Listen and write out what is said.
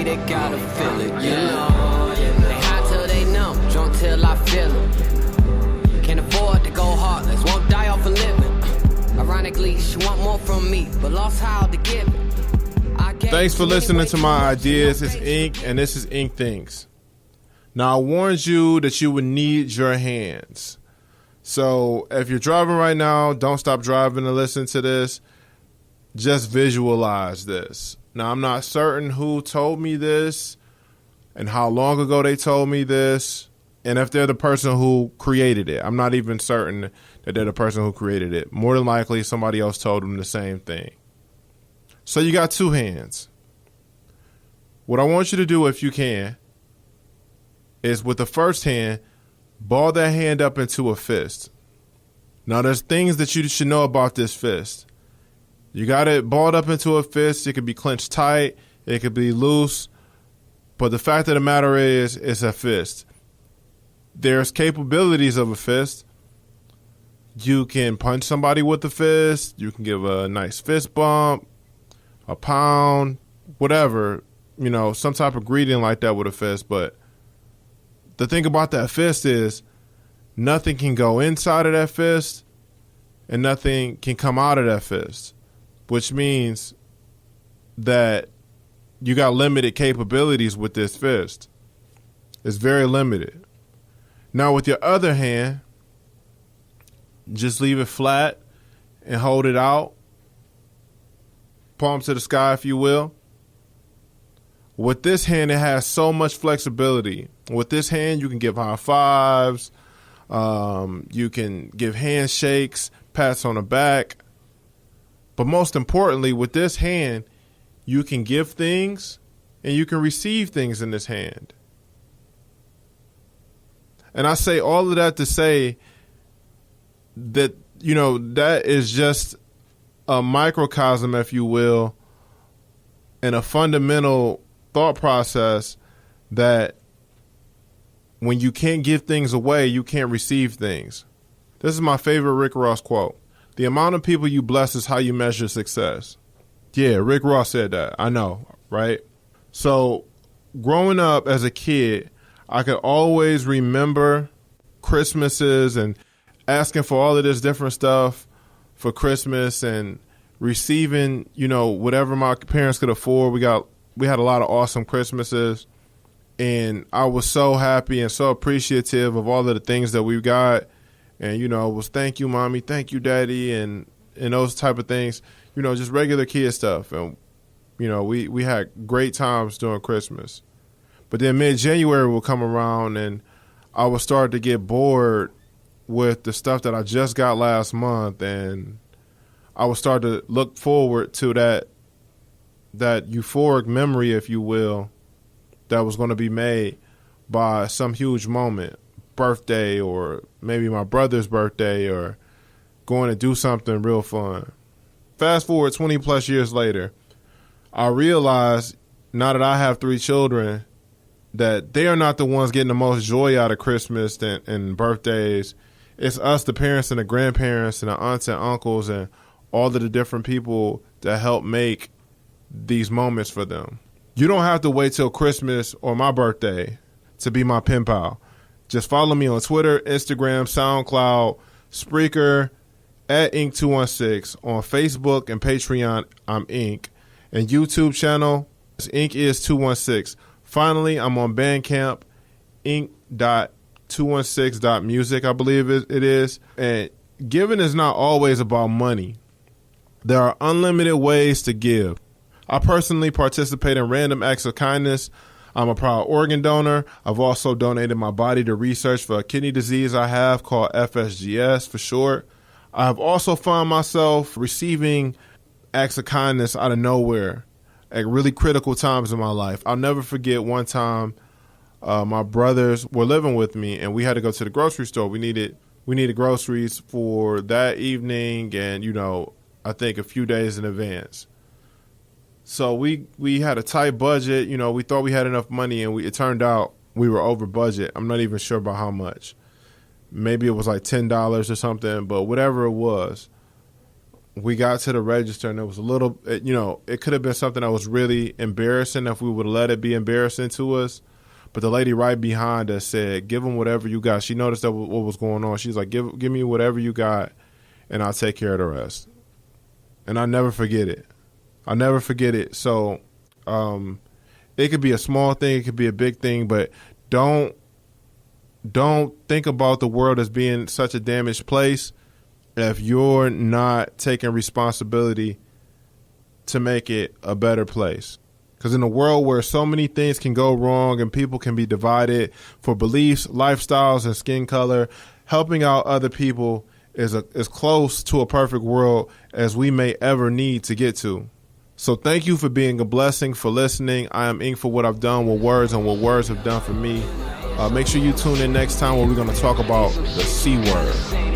way they gotta feel it, you know. They hot till they numb, drunk till I feel it. Can't afford to go heartless, won't die off a living. Ironically, she want more from me, but lost how to give it. Thanks for listening to my ideas. It's Ink, and this is Ink Things. Now, I warned you that you would need your hands. So if you're driving right now, don't stop driving to listen to this. Just visualize this. Now, I'm not certain who told me this and how long ago they told me this, and if they're the person who created it. I'm not even certain that they're the person who created it. More than likely, somebody else told them the same thing. So you got two hands. What I want you to do, if you can, is with the first hand, ball that hand up into a fist. Now, there's things that you should know about this fist. You got it balled up into a fist. It could be clenched tight. It could be loose. But the fact of the matter is, it's a fist. There's capabilities of a fist. You can punch somebody with the fist. You can give a nice fist bump, a pound, whatever, some type of greeting like that with a fist. But the thing about that fist is nothing can go inside of that fist and nothing can come out of that fist, which means that you got limited capabilities with this fist. It's very limited. Now, with your other hand, just leave it flat and hold it out. Palm to the sky, if you will. With this hand, it has so much flexibility. With this hand, you can give high fives. You can give handshakes, pats on the back. But most importantly, with this hand, you can give things and you can receive things in this hand. And I say all of that to say that, that is just a microcosm, if you will, and a fundamental thought process that when you can't give things away, you can't receive things. This is my favorite Rick Ross quote. The amount of people you bless is how you measure success. Yeah, Rick Ross said that. I know, right? So growing up as a kid, I could always remember Christmases and asking for all of this different stuff for Christmas and receiving, whatever my parents could afford. We had a lot of awesome Christmases, and I was so happy and so appreciative of all of the things that we got. And, it was thank you, mommy, thank you, daddy, and those type of things, just regular kid stuff. And, we had great times during Christmas. But then mid-January will come around and I would start to get bored with the stuff that I just got last month, and I would start to look forward to that euphoric memory, if you will, that was going to be made by some huge moment, birthday or maybe my brother's birthday or going to do something real fun. Fast forward 20 plus years later, I realize now that I have 3 children that they are not the ones getting the most joy out of Christmas and birthdays. It's us, the parents and the grandparents and the aunts and uncles and all of the different people that help make these moments for them. You don't have to wait till Christmas or my birthday to be my pen pal. Just follow me on Twitter, Instagram, SoundCloud, Spreaker, at Ink216. On Facebook and Patreon, I'm Ink. And YouTube channel, Ink is 216. Finally, I'm on Bandcamp, ink.216.music, I believe it is. And giving is not always about money. There are unlimited ways to give. I personally participate in random acts of kindness. I'm a proud organ donor. I've also donated my body to research for a kidney disease I have called FSGS for short. I've also found myself receiving acts of kindness out of nowhere at really critical times in my life. I'll never forget one time my brothers were living with me and we had to go to the grocery store. We needed groceries for that evening and, I think a few days in advance. So we had a tight budget. We thought we had enough money and it turned out we were over budget. I'm not even sure about how much. Maybe it was like $10 or something, but whatever it was. we got to the register and it was a little, it could have been something that was really embarrassing if we would have let it be embarrassing to us. But the lady right behind us said, give them whatever you got. She noticed that what was going on. She's like, give me whatever you got and I'll take care of the rest. And I never forget it. I'll never forget it. So it could be a small thing. It could be a big thing. But don't think about the world as being such a damaged place if you're not taking responsibility to make it a better place. Because in a world where so many things can go wrong and people can be divided for beliefs, lifestyles, and skin color, helping out other people is as close to a perfect world as we may ever need to get to. So thank you for being a blessing, for listening. I am Ink for what I've done with words and what words have done for me. Make sure you tune in next time where we're going to talk about the C word.